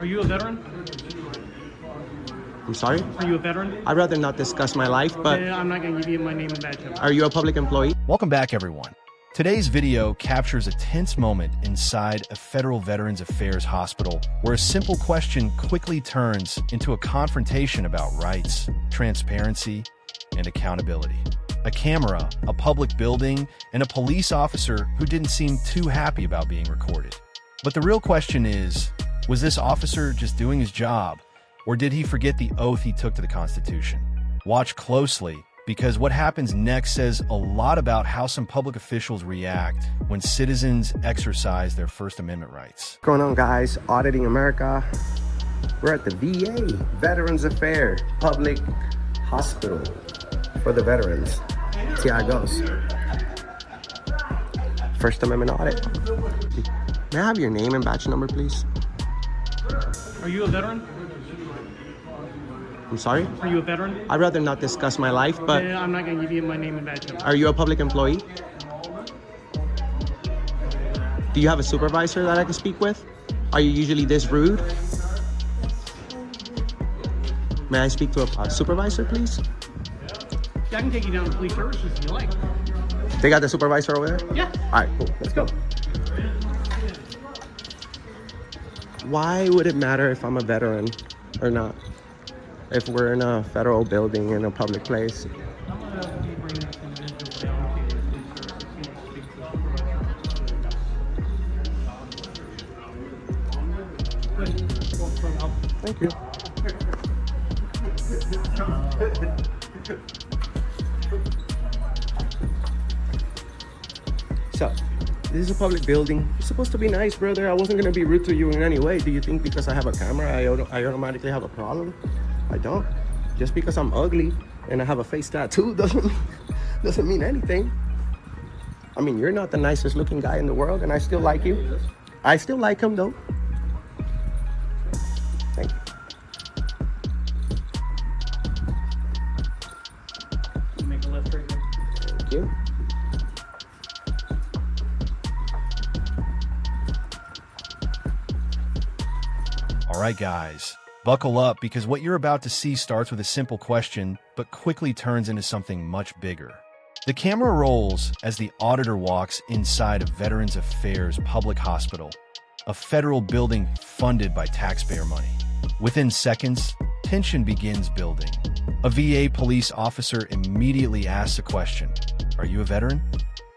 Are you a veteran? I'm sorry? Are you a veteran? I'd rather not discuss my life, but I'm not going to give you my name and badge number. are you a public employee? Welcome back, everyone. Today's video captures a tense moment inside a federal Veterans Affairs hospital where a simple question quickly turns into a confrontation about rights, transparency, and accountability. A camera, a public building, and a police officer who didn't seem too happy about being recorded. But the real question is, was this officer just doing his job, or did he forget the oath he took to the Constitution? Watch closely, because what happens next says a lot about how some public officials react when citizens exercise their First Amendment rights. What's going on, guys? Auditing America. We're at the VA, Veterans Affairs Public Hospital for the veterans. See how it goes. First Amendment audit. May I have your name and badge number, please? Are you a veteran? I'm sorry? Are you a veteran? I'd rather not discuss my life, but I'm not going to give you my name and badge number. are you a public employee? Do you have a supervisor that I can speak with? Are you usually this rude? May I speak to a supervisor, please? I can take you down to police services if you like. They got the supervisor over there? Yeah. All right, cool. Let's go. Why would it matter if I'm a veteran or not? If we're in a federal building in a public place? I'm going to have you bring this individual down to police services. Thank you. So, this is a public building. You're supposed to be nice, brother. I wasn't going to be rude to you in any way. Do you think because I have a camera, I automatically have a problem? I don't. Just because I'm ugly and I have a face tattoo doesn't mean anything. I mean, you're not the nicest looking guy in the world, and I still like you. I still like him, though. Thank you. Make a left right there. Thank you. All right, guys, buckle up because what you're about to see starts with a simple question, but quickly turns into something much bigger. The camera rolls as the auditor walks inside a Veterans Affairs public hospital, a federal building funded by taxpayer money. Within seconds, tension begins building. A VA police officer immediately asks a question, "Are you a veteran?"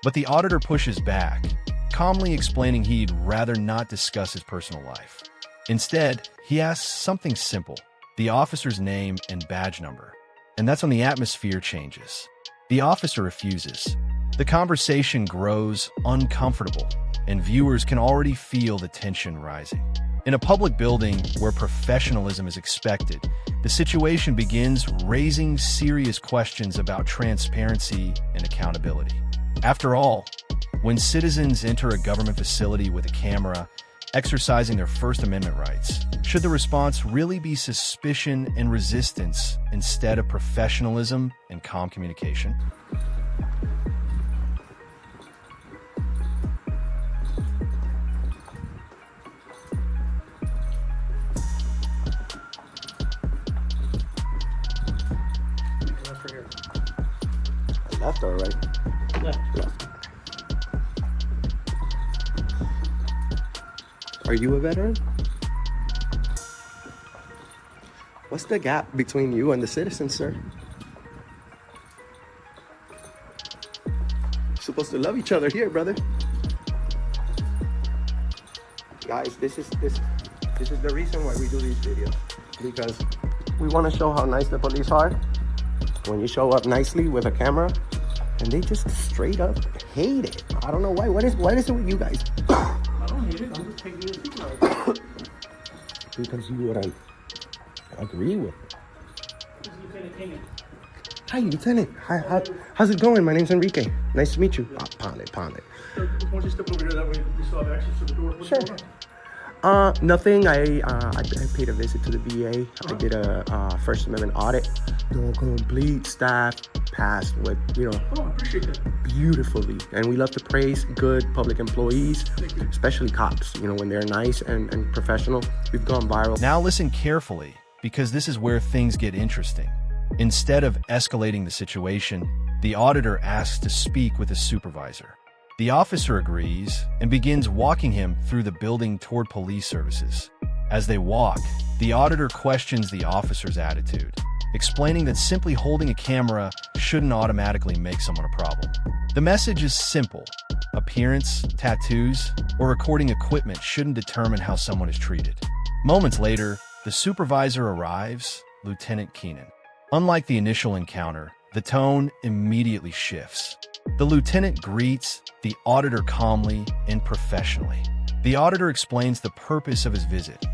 But the auditor pushes back, calmly explaining he'd rather not discuss his personal life. Instead, he asks something simple, the officer's name and badge number. And that's when the atmosphere changes. The officer refuses. The conversation grows uncomfortable, and viewers can already feel the tension rising. In a public building where professionalism is expected, the situation begins raising serious questions about transparency and accountability. After all, when citizens enter a government facility with a camera, exercising their First Amendment rights, should the response really be suspicion and resistance instead of professionalism and calm communication? Left right here. Left or right? Left. Left. Are you a veteran? What's the gap between you and the citizens, sir? You're supposed to love each other here, brother. Guys, this is the reason why we do these videos. Because we want to show how nice the police are. When you show up nicely with a camera, and they just straight up hate it. I don't know why. What is it with you guys? I don't hate it. I'm just taking you to the supervisor. Because you would agree with. This is Lieutenant King. Hi, Lieutenant. Hi, how's it going? My name's Enrique. Nice to meet you. Pound it. So, why don't you step over here? That way we still have access to the door. What's Sure. going Nothing. I paid a visit to the VA. I did a First Amendment audit. The complete staff passed with, Oh, I appreciate that. beautifully. And we love to praise good public employees, especially cops, when they're nice and professional. We've gone viral. Now listen carefully, because this is where things get interesting. Instead of escalating the situation, the auditor asks to speak with his supervisor. The officer agrees and begins walking him through the building toward police services. As they walk, the auditor questions the officer's attitude, explaining that simply holding a camera shouldn't automatically make someone a problem. The message is simple. Appearance, tattoos, or recording equipment shouldn't determine how someone is treated. Moments later, the supervisor arrives, Lieutenant Keenan. Unlike the initial encounter, the tone immediately shifts. The lieutenant greets the auditor calmly and professionally. The auditor explains the purpose of his visit.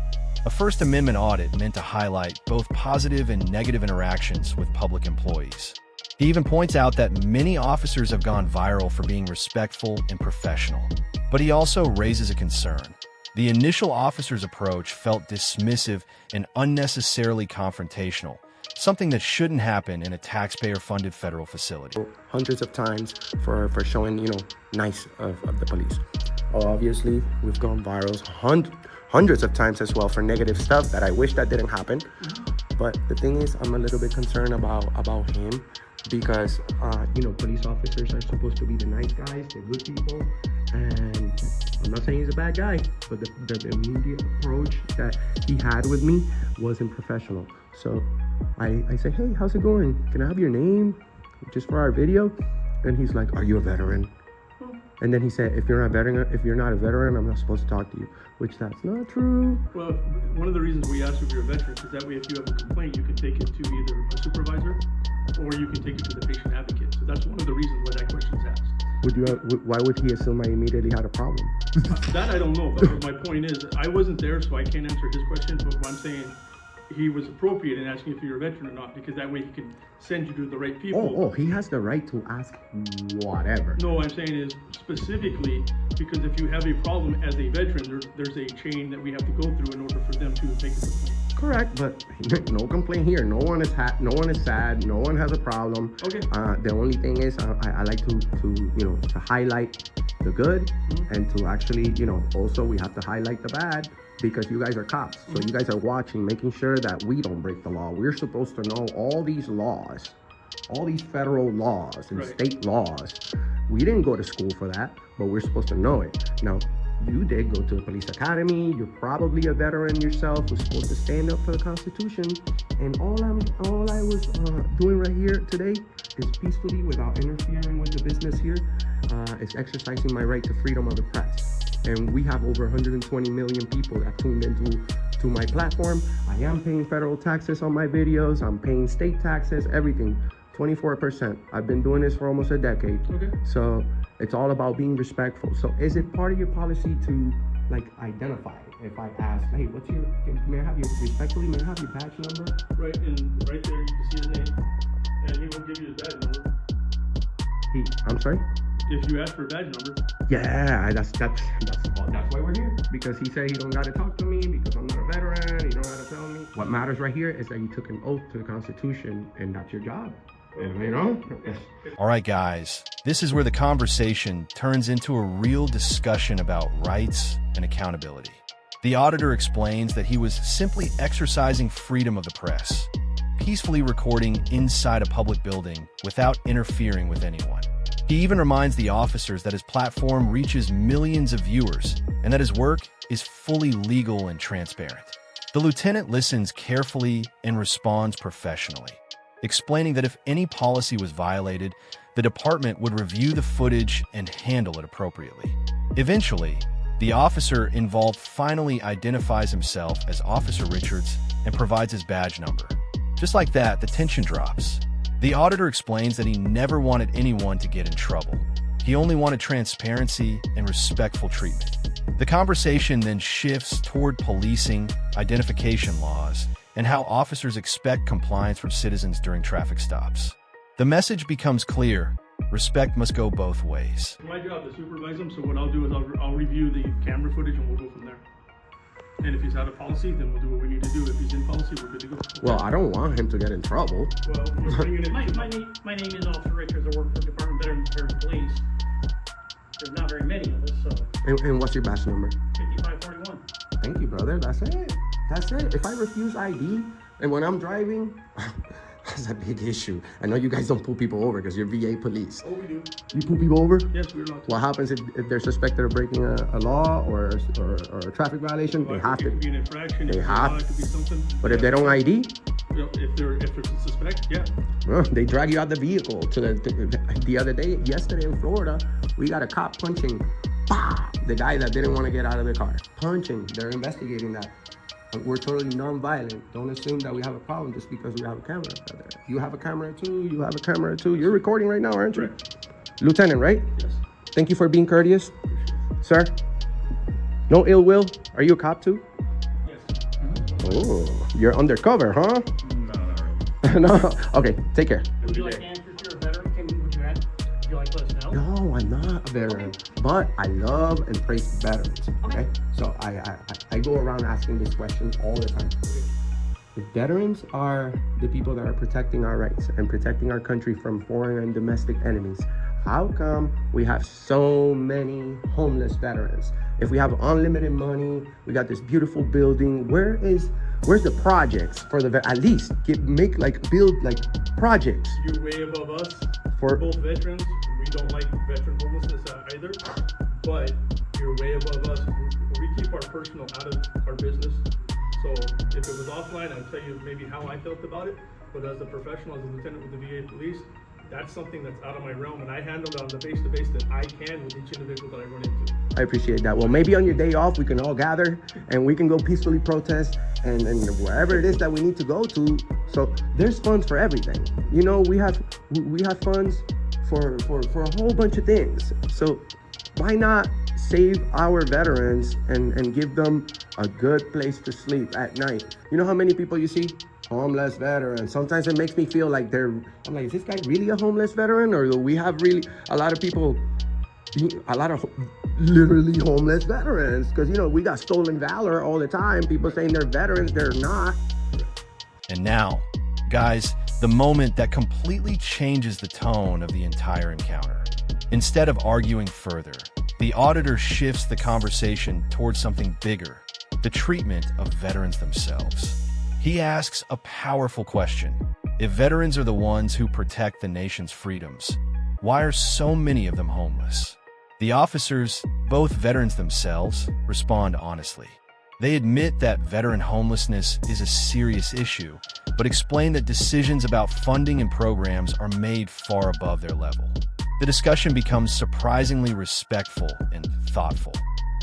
A First Amendment audit meant to highlight both positive and negative interactions with public employees. He even points out that many officers have gone viral for being respectful and professional. But he also raises a concern. The initial officer's approach felt dismissive and unnecessarily confrontational, something that shouldn't happen in a taxpayer-funded federal facility. Hundreds of times for showing, nice of the police. Obviously, we've gone viral hundreds of times as well for negative stuff that I wish that didn't happen. But the thing is, I'm a little bit concerned about him because, police officers are supposed to be the nice guys, the good people. And I'm not saying he's a bad guy, but the immediate approach that he had with me wasn't professional. So I say, hey, how's it going? Can I have your name just for our video? And he's like, are you a veteran? And then he said, if you're not a veteran, I'm not supposed to talk to you, which that's not true. Well, one of the reasons we ask if you're a veteran is that way if you have a complaint, you can take it to either a supervisor or you can take it to the patient advocate. So that's one of the reasons why that question is asked. Why would he assume I immediately had a problem? That I don't know, but my point is, I wasn't there, so I can't answer his question, but what I'm saying, he was appropriate in asking if you're a veteran or not, because that way he can send you to the right people. Oh, he has the right to ask whatever. No, what I'm saying is specifically because if you have a problem as a veteran, there's a chain that we have to go through in order for them to make a complaint. Correct, but no complaint here. No one is sad. No one has a problem. Okay. The only thing is, I like to highlight the good, and to actually, also we have to highlight the bad. Because you guys are cops, so you guys are watching, making sure that we don't break the law. We're supposed to know all these laws, all these federal laws and state laws. We didn't go to school for that, but we're supposed to know it. Now, you did go to the police academy. You're probably a veteran yourself who's supposed to stand up for the Constitution. And all I was doing right here today is peacefully, without interfering with the business here, is exercising my right to freedom of the press. And we have over 120 million people that tuned into my platform. I am paying federal taxes on my videos. I'm paying state taxes, everything, 24%. I've been doing this for almost a decade. Okay. So it's all about being respectful. So is it part of your policy to identify? If I ask, hey, may I have your badge number? Right, and right there you can see his name, and he won't give you his badge number. I'm sorry? If you ask for a badge number. Yeah, that's why we're here. Because he said he don't gotta talk to me because I'm not a veteran. He don't gotta tell me. What matters right here is that you took an oath to the Constitution, and that's your job. All right, guys, this is where the conversation turns into a real discussion about rights and accountability. The auditor explains that he was simply exercising freedom of the press, peacefully recording inside a public building without interfering with anyone. He even reminds the officers that his platform reaches millions of viewers and that his work is fully legal and transparent. The lieutenant listens carefully and responds professionally, explaining that if any policy was violated, the department would review the footage and handle it appropriately. Eventually, the officer involved finally identifies himself as Officer Richards and provides his badge number. Just like that, the tension drops. The auditor explains that he never wanted anyone to get in trouble. He only wanted transparency and respectful treatment. The conversation then shifts toward policing, identification laws, and how officers expect compliance from citizens during traffic stops. The message becomes clear: respect must go both ways. It's my job to supervise them, so what I'll do is I'll review the camera footage and we'll go from there. And if he's out of policy, then we'll do what we need to do. If he's in policy, we're good to go. Well, I don't want him to get in trouble. Well, we're putting it in. My name is Officer Richards. I work for Department of Veterans Police. There's not very many of us, so. And what's your badge number? 5541. Thank you, brother. That's it. That's it. If I refuse ID and when I'm driving, that's a big issue. I know you guys don't pull people over because you're VA police. Oh, we do. You pull people over? Yes, we're allowed to. What happens if they're suspected of breaking a law or a traffic violation? Well, They have it to. could be an infraction. They it could be have- law, it could be something. But if they don't ID, If there's a suspect, yeah. they drag you out the vehicle. The other day, yesterday in Florida, we got a cop punching the guy that didn't want to get out of the car. Punching. They're investigating that. We're totally non-violent. Don't assume that we have a problem just because we have a camera. Brother. You have a camera too. You have a camera too. You're recording right now, aren't you? Correct. Lieutenant, right? Yes. Thank you for being courteous, sir. No ill will. Are you a cop too? Yes. Oh, you're undercover, huh? No, not really. No. Okay. Take care. Would you like to answer if you're a veteran? Would you like to let us know? No, I'm not a veteran, but I love and praise veterans. Okay, so I go around asking this question all the time. The veterans are the people that are protecting our rights and protecting our country from foreign and domestic enemies. How come we have so many homeless veterans? If we have unlimited money, we got this beautiful building. Where's the projects for the at least build projects? You're way above us. For- We're both veterans. We don't like veteran homelessness either. But you're way above us. We keep our personal out of our business. So if it was offline, I'd tell you maybe how I felt about it. But as a professional, as a lieutenant with the VA police, that's something that's out of my realm, and I handle it on the face-to-face that I can with each individual that I run into. I appreciate that. Well, maybe on your day off, we can all gather and we can go peacefully protest and wherever it is that we need to go to. So there's funds for everything. You know, we have funds for a whole bunch of things. So why not save our veterans and give them a good place to sleep at night? You know how many people you see? Homeless veterans. Sometimes it makes me feel like I'm like, is this guy really a homeless veteran? Or do we have really a lot of people, a lot of literally homeless veterans? Because, you know, we got stolen valor all the time. People saying they're veterans, they're not. And now, guys, the moment that completely changes the tone of the entire encounter. Instead of arguing further, the auditor shifts the conversation towards something bigger, the treatment of veterans themselves. He asks a powerful question. If veterans are the ones who protect the nation's freedoms, why are so many of them homeless? The officers, both veterans themselves, respond honestly. They admit that veteran homelessness is a serious issue, but explain that decisions about funding and programs are made far above their level. The discussion becomes surprisingly respectful and thoughtful.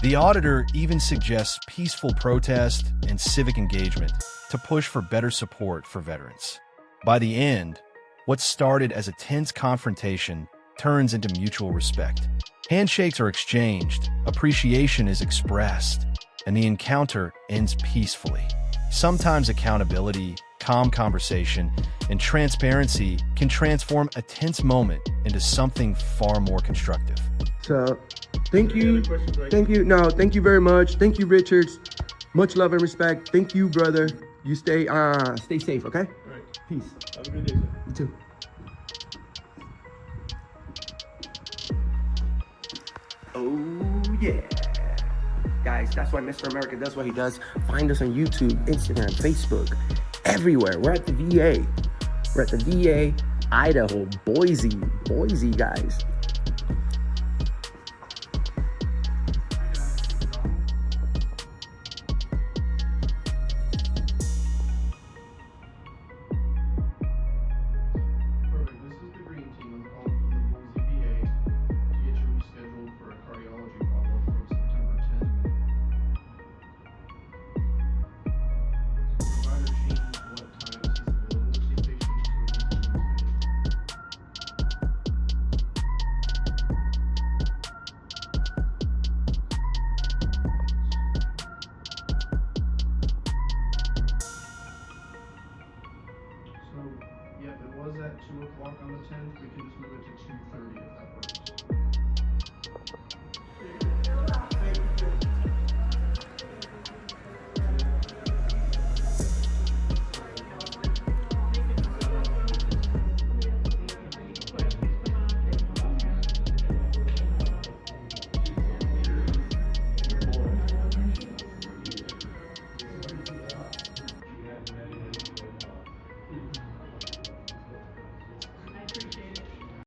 The auditor even suggests peaceful protest and civic engagement to push for better support for veterans. By the end, what started as a tense confrontation turns into mutual respect. Handshakes are exchanged, appreciation is expressed, and the encounter ends peacefully. Sometimes accountability, calm conversation, and transparency can transform a tense moment into something far more constructive. So thank Any you. other questions, right? Thank you. No, thank you very much. Thank you, Richards. Much love and respect. Thank you, brother. You stay safe, okay? All right. Peace. Have a good day, sir. You too. Oh, yeah. Guys, that's why Mr. America does what he does. Find us on YouTube, Instagram, Facebook, everywhere. We're at the VA. We're at the VA, Idaho, Boise, guys. Perfect. This is the green team. I'm calling from the Boise VA to get you rescheduled for a cardiology follow-up from September 10th. The provider changed what times he's available to see patients, so we need to reschedule. So, yeah, it was at 2 o'clock on the 10th. We can just move it to 2:30 if that works.